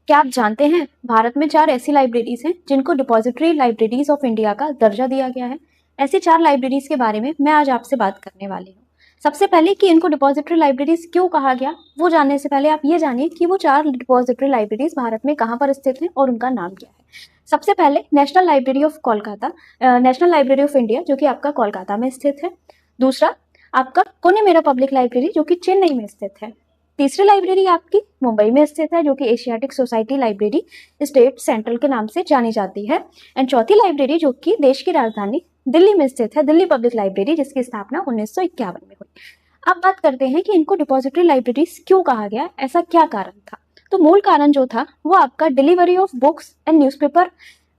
क्या आप जानते हैं भारत में 4 ऐसी लाइब्रेरीज हैं जिनको डिपॉजिटरी लाइब्रेरीज ऑफ इंडिया का दर्जा दिया गया है। ऐसी 4 लाइब्रेरीज के बारे में मैं आज आपसे बात करने वाली हूँ। सबसे पहले कि इनको डिपॉजिटरी लाइब्रेरीज क्यों कहा गया, वो जानने से पहले आप ये जानिए कि वो 4 डिपॉजिटरी लाइब्रेरीज भारत में कहाँ पर स्थित हैं और उनका नाम क्या है। सबसे पहले national library of Kolkata, national library of India जो कि आपका कोलकाता में स्थित है। दूसरा आपका पुणे मेरा पब्लिक लाइब्रेरी जो कि चेन्नई में स्थित है। तीसरी लाइब्रेरी आपकी मुंबई में स्थित है जो कि Asiatic society library state central के नाम से जानी जाती है। एंड चौथी लाइब्रेरी जो कि देश की राजधानी दिल्ली में स्थित है, दिल्ली पब्लिक लाइब्रेरी, जिसकी स्थापना 1951 में हुई। अब बात करते हैं कि इनको डिपॉजिटरी लाइब्रेरीज क्यों कहा गया, ऐसा क्या कारण था। तो मूल कारण जो था वो आपका delivery of books and newspaper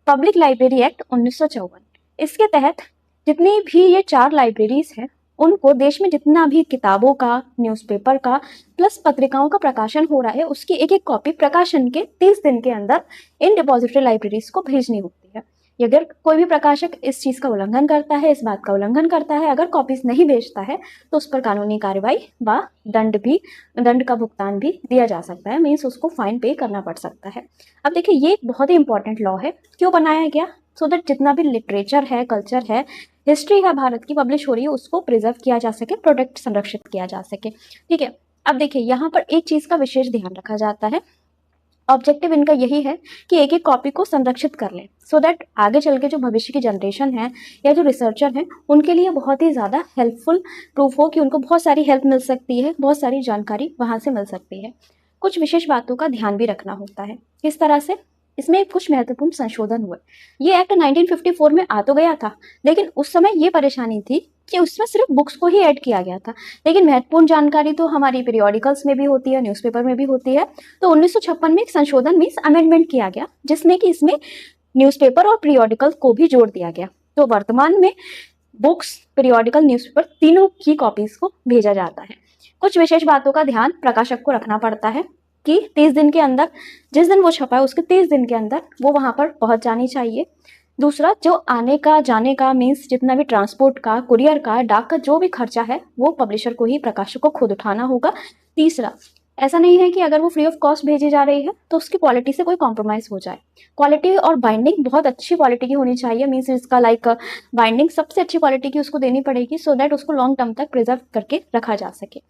public library act 1954। इसके तहत जितनी भी ये 4 लाइब्रेरीज हैं उनको देश में जितना भी किताबों का, न्यूज़पेपर का प्लस पत्रिकाओं का प्रकाशन हो रहा है उसकी एक एक कॉपी प्रकाशन के 30 दिन के अंदर इन डिपॉजिटरी लाइब्रेरीज को भेजनी होती है। अगर कोई भी प्रकाशक इस चीज़ का उल्लंघन करता है, इस बात का उल्लंघन करता है, अगर कॉपीज नहीं भेजता है तो उस पर कानूनी कार्रवाई व दंड का भुगतान भी दिया जा सकता है, मीन्स उसको फाइन पे करना पड़ सकता है। अब देखिए ये एक बहुत ही इंपॉर्टेंट लॉ है। क्यों बनाया गया? सो दैट जितना भी लिटरेचर है, कल्चर है, हिस्ट्री है भारत की पब्लिश हो रही है उसको प्रिजर्व किया जा सके, प्रोटेक्ट संरक्षित किया जा सके। ठीक है, अब देखिए यहाँ पर एक चीज़ का विशेष ध्यान रखा जाता है। ऑब्जेक्टिव इनका यही है कि एक एक कॉपी को संरक्षित कर लें सो दैट आगे चल के जो भविष्य की जनरेशन है या जो रिसर्चर हैं उनके लिए बहुत ही ज़्यादा हेल्पफुल प्रूफ हो कि उनको बहुत सारी हेल्प मिल सकती है, बहुत सारी जानकारी वहाँ से मिल सकती है। कुछ विशेष बातों का ध्यान भी रखना होता है। किस तरह से? इसमें कुछ महत्वपूर्ण संशोधन हुए। ये एक्ट 1954 में आ तो गया था, लेकिन उस समय ये परेशानी थी कि उसमें सिर्फ बुक्स को ही ऐड किया गया था, लेकिन महत्वपूर्ण जानकारी तो हमारी पीरियोडिकल्स में भी होती है, न्यूज़पेपर में भी होती है। तो 1956 में एक संशोधन मीन्स अमेंडमेंट किया गया जिसमें कि इसमें न्यूज़पेपर और पीरियोडिकल को भी जोड़ दिया गया। तो वर्तमान में बुक्स, पीरियोडिकल, न्यूज़पेपर तीनों की कॉपीज को भेजा जाता है। कुछ विशेष बातों का ध्यान प्रकाशक को रखना पड़ता है कि 30 दिन के अंदर, जिस दिन वो छपा है उसके 30 दिन के अंदर वो वहाँ पर पहुँच जानी चाहिए। दूसरा, जो आने का जाने का मीन्स जितना भी ट्रांसपोर्ट का, कुरियर का, डाक का जो भी खर्चा है वो पब्लिशर को ही, प्रकाशक को खुद उठाना होगा। तीसरा, ऐसा नहीं है कि अगर वो फ्री ऑफ कॉस्ट भेजी जा रही है तो उसकी क्वालिटी से कोई कॉम्प्रोमाइज़ हो जाए। क्वालिटी और बाइंडिंग बहुत अच्छी क्वालिटी की होनी चाहिए, मीन्स इसका बाइंडिंग सबसे अच्छी क्वालिटी की उसको देनी पड़ेगी सो दैट उसको लॉन्ग टर्म तक प्रिजर्व करके रखा जा सके।